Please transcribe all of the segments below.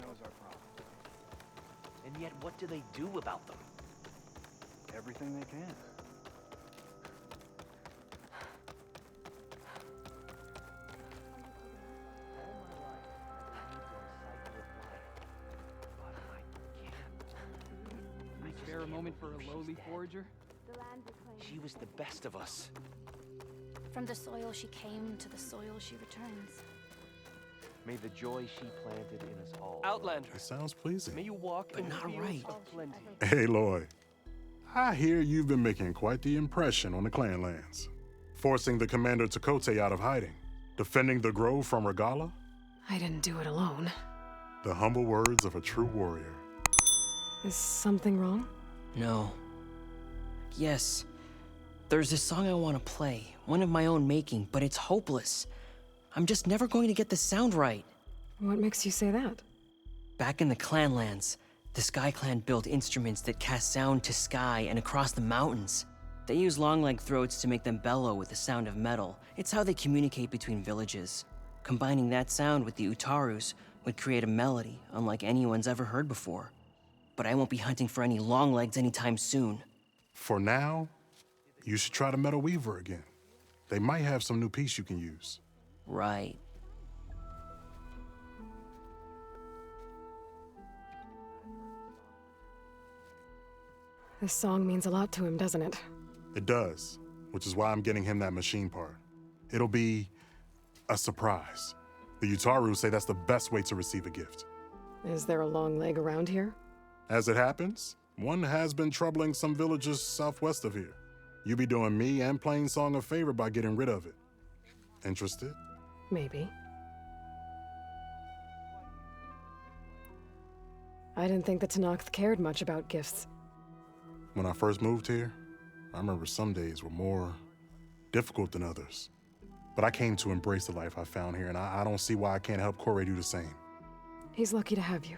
was our problem. And yet, what do they do about them? Everything they can. Spare a moment for a lowly forager? She was the best of us. From the soil she came, to the soil she returns. May the joy she planted in us all. Outlander, It sounds pleasing. may you walk in not fields right. of plenty. Hey, Aloy. I hear you've been making quite the impression on the clan lands. Forcing the Commander Takote out of hiding. Defending the grove from Regala. I didn't do it alone. The humble words of a true warrior. Is something wrong? No. Yes. There's this song I want to play, one of my own making, but it's hopeless. I'm just never going to get the sound right. What makes you say that? Back in the Clanlands, the Sky Clan built instruments that cast sound to sky and across the mountains. They use Longleg throats to make them bellow with the sound of metal. It's how they communicate between villages. Combining that sound with the Utarus would create a melody unlike anyone's ever heard before. But I won't be hunting for any Longlegs anytime soon. For now, you should try the Metal Weaver again. They might have some new piece you can use. Right. This song means a lot to him, doesn't it? It does, which is why I'm getting him that machine part. It'll be a surprise. The Utaru say that's the best way to receive a gift. Is there a long leg around here? As it happens, one has been troubling some villages southwest of here. You be doing me and Plainsong a favor by getting rid of it. Interested? Maybe. I didn't think the Tenakth cared much about gifts. When I first moved here, I remember some days were more difficult than others. But I came to embrace the life I found here, and I don't see why I can't help Korreh do the same. He's lucky to have you.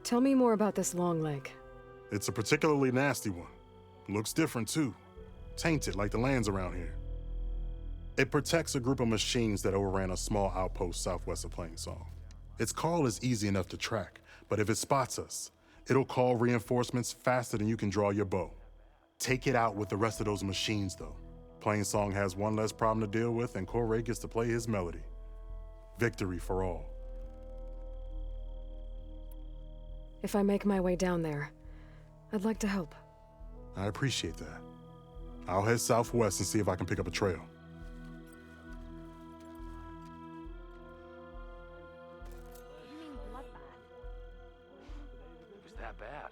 Tell me more about this long leg. It's a particularly nasty one. Looks different, too. Tainted, like the lands around here. It protects a group of machines that overran a small outpost southwest of Plainsong. Its call is easy enough to track, but if it spots us, it'll call reinforcements faster than you can draw your bow. Take it out with the rest of those machines, though. Plainsong has one less problem to deal with, and Korreh gets to play his melody. Victory for all. If I make my way down there, I'd like to help. I appreciate that. I'll head southwest and see if I can pick up a trail. It was that bad.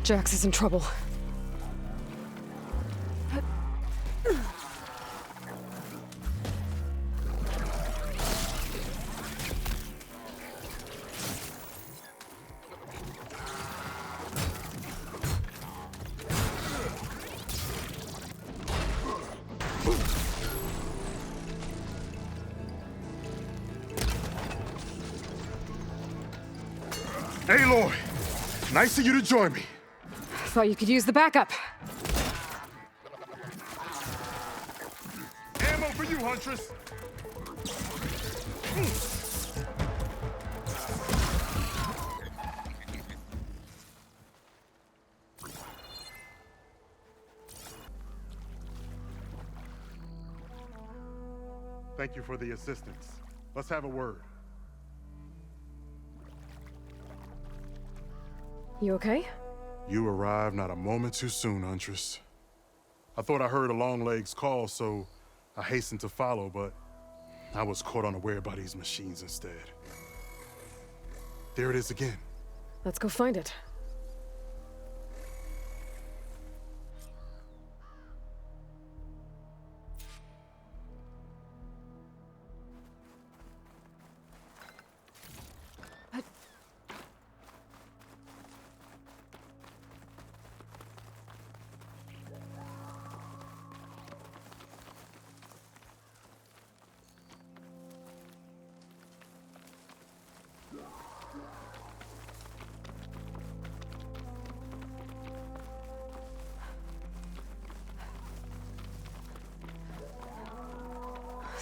Jaxx is in trouble. Aloy! Nice of you to join me. Thought you could use the backup. Ammo for you, huntress! Thank you for the assistance. Let's have a word. You okay? You arrived not a moment too soon, huntress. I thought I heard a Longleg's call, so I hastened to follow, but I was caught unaware by these machines instead. There it is again. Let's go find it.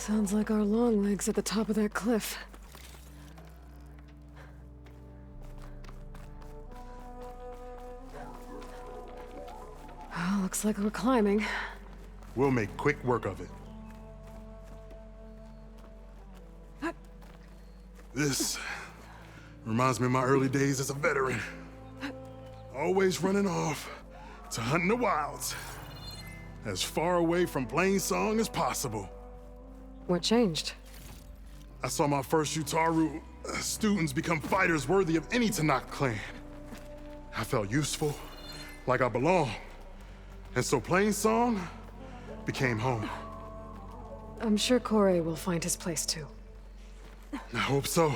Sounds like our Longleg's at the top of that cliff. Oh, looks like we're climbing. We'll make quick work of it. This reminds me of my early days as a veteran. Always running off to hunt in the wilds. As far away from Plainsong as possible. What changed? I saw my first Utaru students become fighters worthy of any Tanakh clan. I felt useful, like I belonged. And so Plainsong became home. I'm sure Korreh will find his place too. I hope so.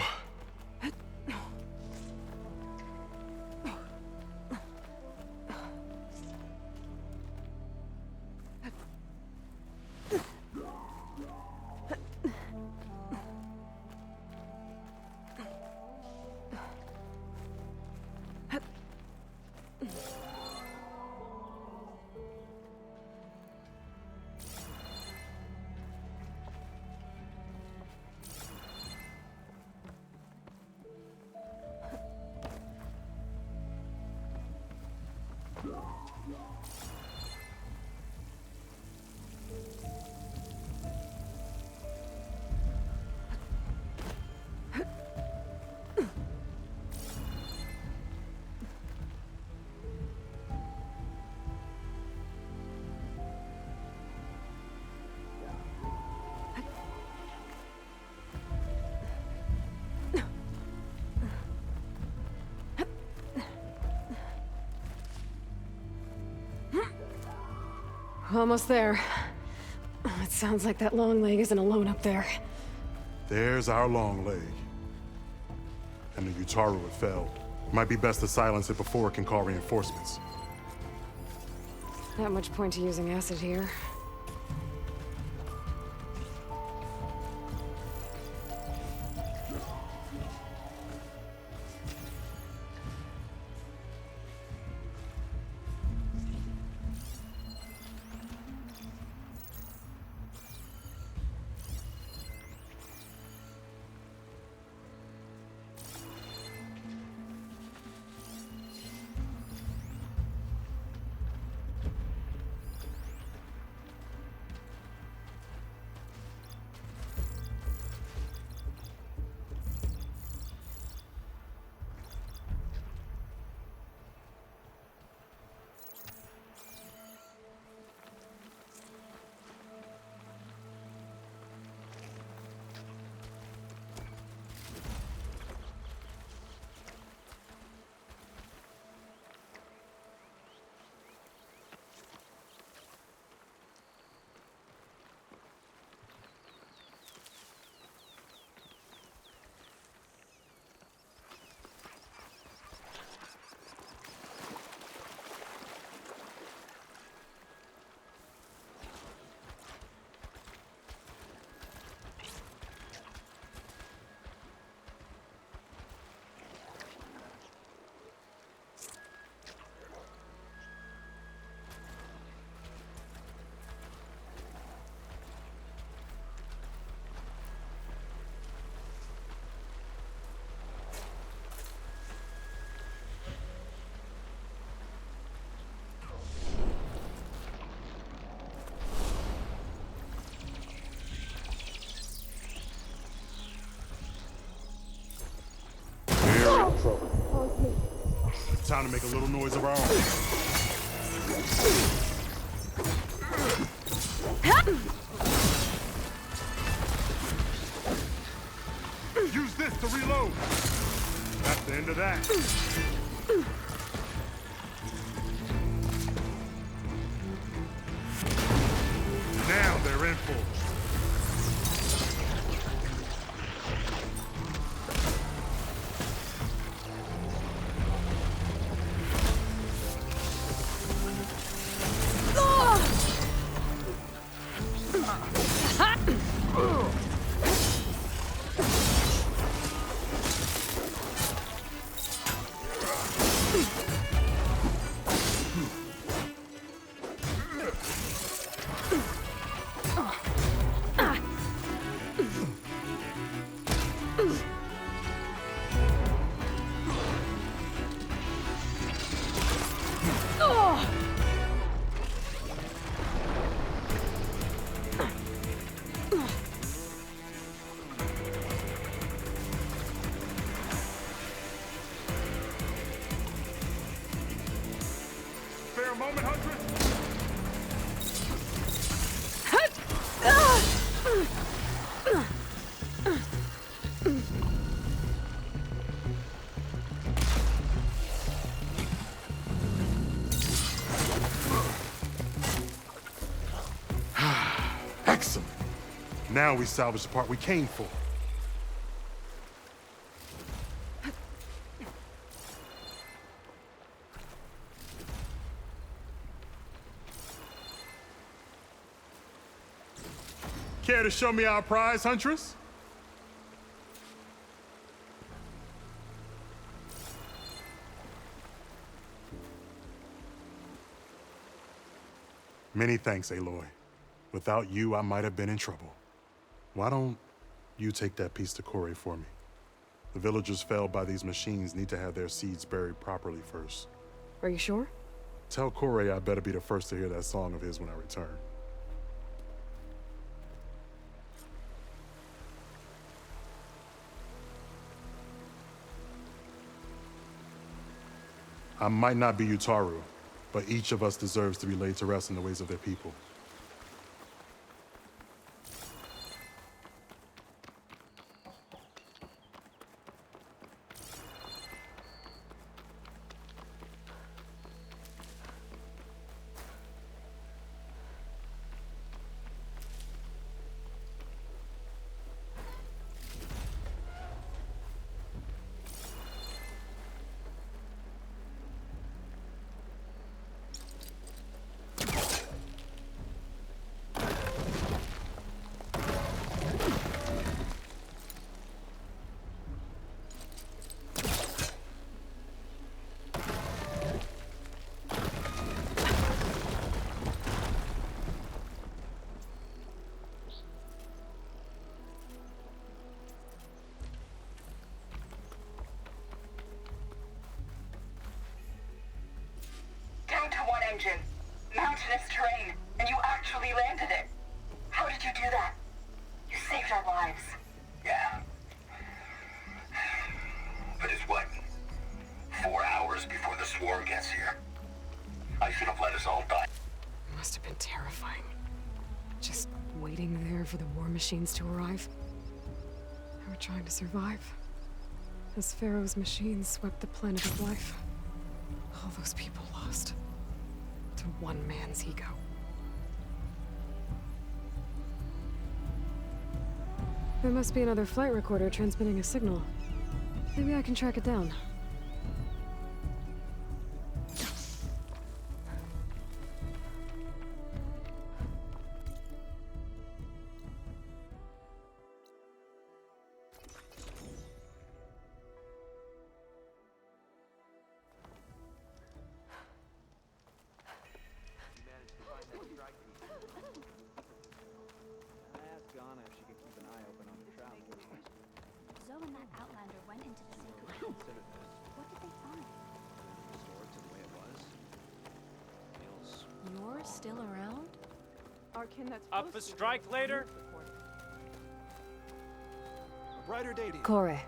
Almost there. It sounds like that Longleg isn't alone up there. There's our Longleg. And the Utaru it fell. Might be best to silence it before it can call reinforcements. Not much point to using acid here. Time to make a little noise of our own. Use this to reload. That's the end of that. Now they're in for it. Now we salvage the part we came for. Care to show me our prize, Huntress? Many thanks, Aloy. Without you, I might have been in trouble. Why don't you take that piece to Korreh for me? The villagers felled by these machines need to have their seeds buried properly first. Are you sure? Tell Korreh I better be the first to hear that song of his when I return. I might not be Utaru, but each of us deserves to be laid to rest in the ways of their people. Engine, mountainous terrain, and you actually landed it. How did you do that? You saved our lives. Yeah. But it's what? 4 hours before the swarm gets here. I should have let us all die. It must have been terrifying. Just waiting there for the war machines to arrive. They were trying to survive. As Pharaoh's machines swept the planet of life. All those people lost. To one man's ego. There must be another flight recorder transmitting a signal. Maybe I can track it down. Zoe and that outlander went into the sacred house. What did they find? Restore it to the way it was. Feels You're still around? Arcane that's Up for strike later? A brighter day to you. Korreh.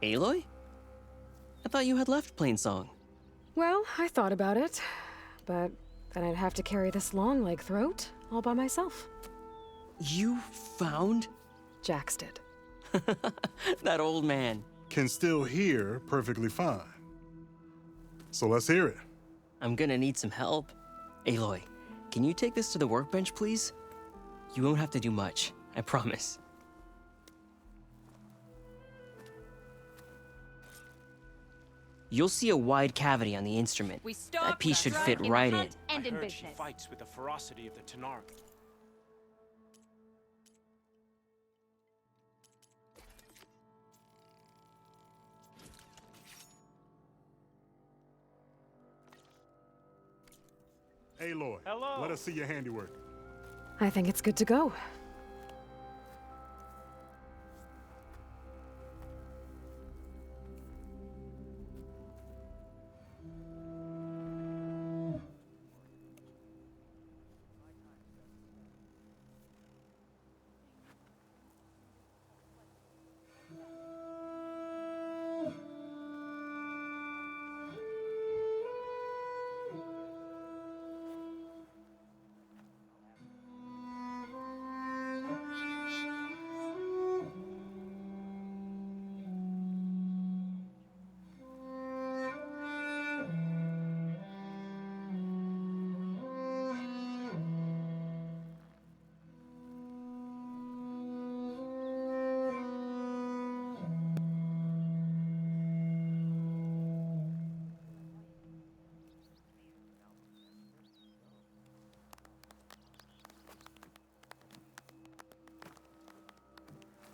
Aloy? I thought you had left Plainsong. Well, I thought about it, but then I'd have to carry this Longleg throat all by myself. You found Jaxx did. that old man. Can still hear perfectly fine. So let's hear it. I'm gonna need some help. Aloy, can you take this to the workbench, please? You won't have to do much, I promise. You'll see a wide cavity on the instrument. That piece should fit right in. I heard she fights with the ferocity of the Tenark. Aloy, Hello. let us see your handiwork. I think it's good to go.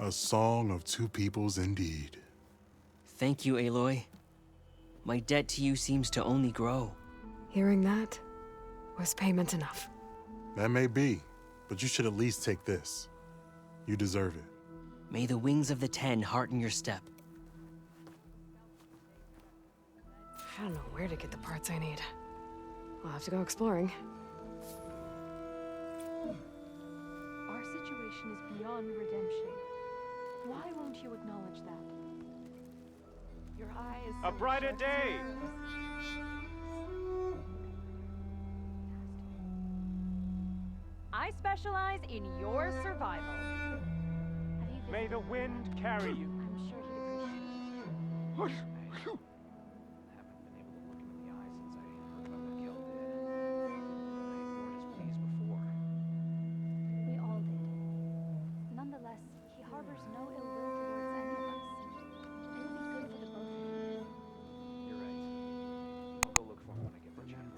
A song of two peoples indeed. Thank you, Aloy. My debt to you seems to only grow. Hearing that was payment enough. That may be, but you should at least take this. You deserve it. May the wings of the Ten hearten your step. I don't know where to get the parts I need. I'll have to go exploring. Our situation is beyond redemption. Why won't you acknowledge that? Your eye is A brighter day! I specialize in your survival. May the wind carry you. I'm sure he'd appreciate it. We all did. Nonetheless, he harbors no ill will towards any of us. It would be good for the both of you. You're right. I'll go look for him when I get the chance.